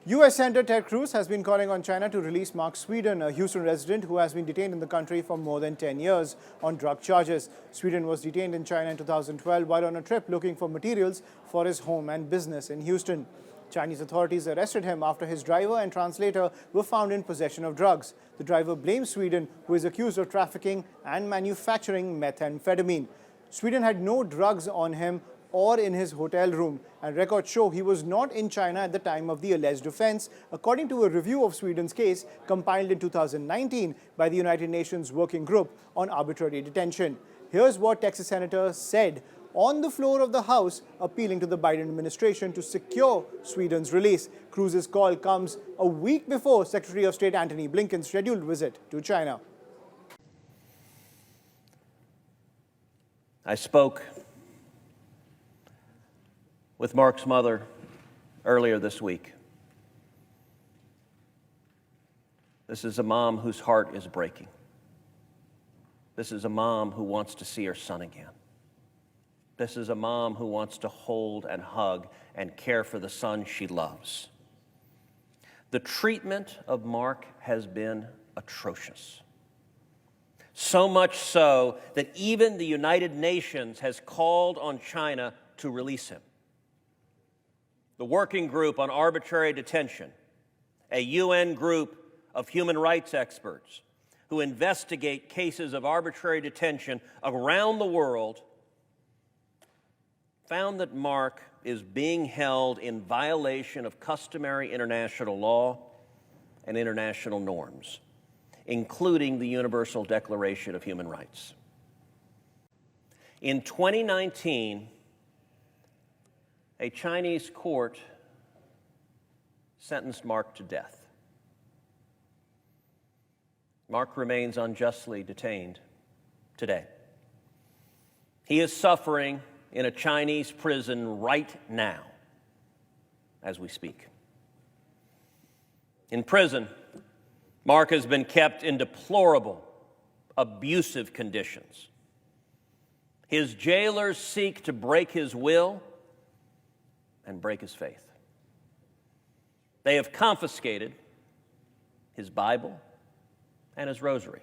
U.S. Senator Ted Cruz has been calling on China to release Mark Swidan, a Houston resident who has been detained in the country for more than 10 years on drug charges. Swidan was detained in China in 2012 while on a trip looking for materials for his home and business in Houston. Chinese authorities arrested him after his driver and translator were found in possession of drugs. The driver blamed Swidan, who is accused of trafficking and manufacturing methamphetamine. Swidan had no drugs on him or in his hotel room, and records show he was not in China at the time of the alleged offense, according to a review of Swidan's case compiled in 2019 by the United Nations Working Group on Arbitrary Detention. Here's what Texas senators said on the floor of the House, appealing to the Biden administration to secure Swidan's release. Cruz's call comes a week before Secretary of State Antony Blinken's scheduled visit to China. I spoke with Mark's mother earlier this week. This is a mom whose heart is breaking. This is a mom who wants to see her son again. This is a mom who wants to hold and hug and care for the son she loves. The treatment of Mark has been atrocious. So much so that even the United Nations has called on China to release him. The Working Group on Arbitrary Detention, a UN group of human rights experts who investigate cases of arbitrary detention around the world, found that Mark is being held in violation of customary international law and international norms, including the Universal Declaration of Human Rights. In 2019, a Chinese court sentenced Mark to death. Mark remains unjustly detained today. He is suffering in a Chinese prison right now as we speak. In prison, Mark has been kept in deplorable, abusive conditions. His jailers seek to break his will and break his faith. They have confiscated his Bible and his rosary.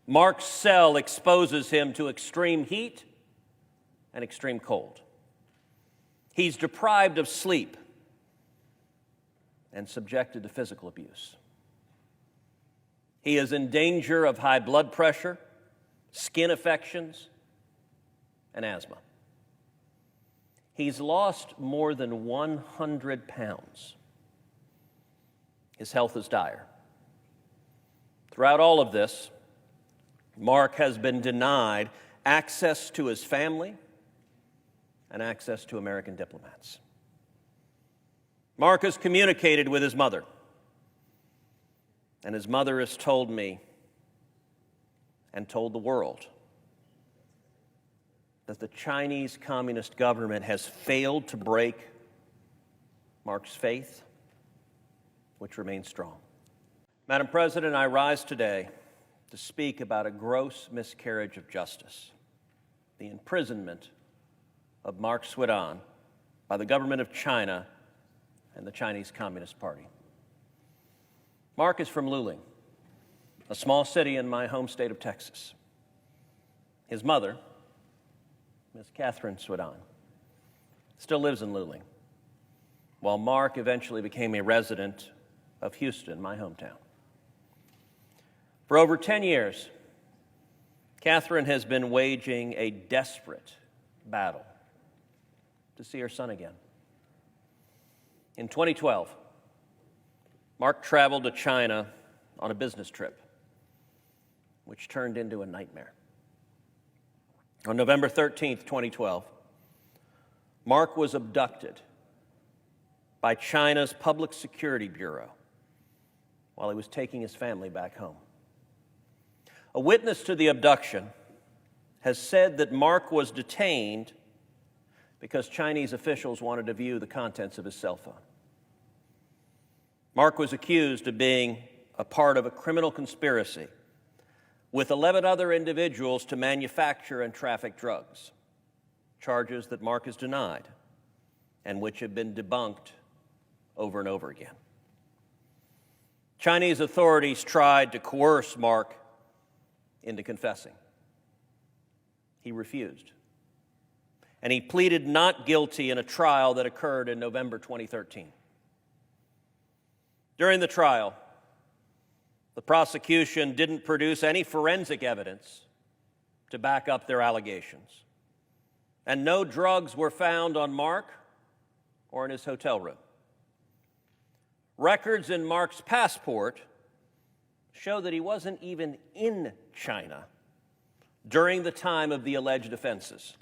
Mark's cell exposes him to extreme heat and extreme cold. He's deprived of sleep and subjected to physical abuse. He is in danger of high blood pressure, skin affections, and asthma. He's lost more than 100 pounds. His health is dire. Throughout all of this, Mark has been denied access to his family and access to American diplomats. Mark has communicated with his mother, and his mother has told me and told the world that the Chinese Communist government has failed to break Mark's faith, which remains strong. Madam President, I rise today to speak about a gross miscarriage of justice, the imprisonment of Mark Swidan by the government of China and the Chinese Communist Party. Mark is from Luling, a small city in my home state of Texas. His mother, Ms. Catherine Swidan, still lives in Luling, while Mark eventually became a resident of Houston, my hometown. For over 10 years, Catherine has been waging a desperate battle to see her son again. In 2012, Mark traveled to China on a business trip, which turned into a nightmare. On November 13th, 2012, Mark was abducted by China's Public Security Bureau while he was taking his family back home. A witness to the abduction has said that Mark was detained because Chinese officials wanted to view the contents of his cell phone. Mark was accused of being a part of a criminal conspiracy with 11 other individuals to manufacture and traffic drugs, charges that Mark has denied and which have been debunked over and over again. Chinese authorities tried to coerce Mark into confessing. He refused. And he pleaded not guilty in a trial that occurred in November 2013. During the trial, the prosecution didn't produce any forensic evidence to back up their allegations. And no drugs were found on Mark or in his hotel room. Records in Mark's passport show that he wasn't even in China during the time of the alleged offenses.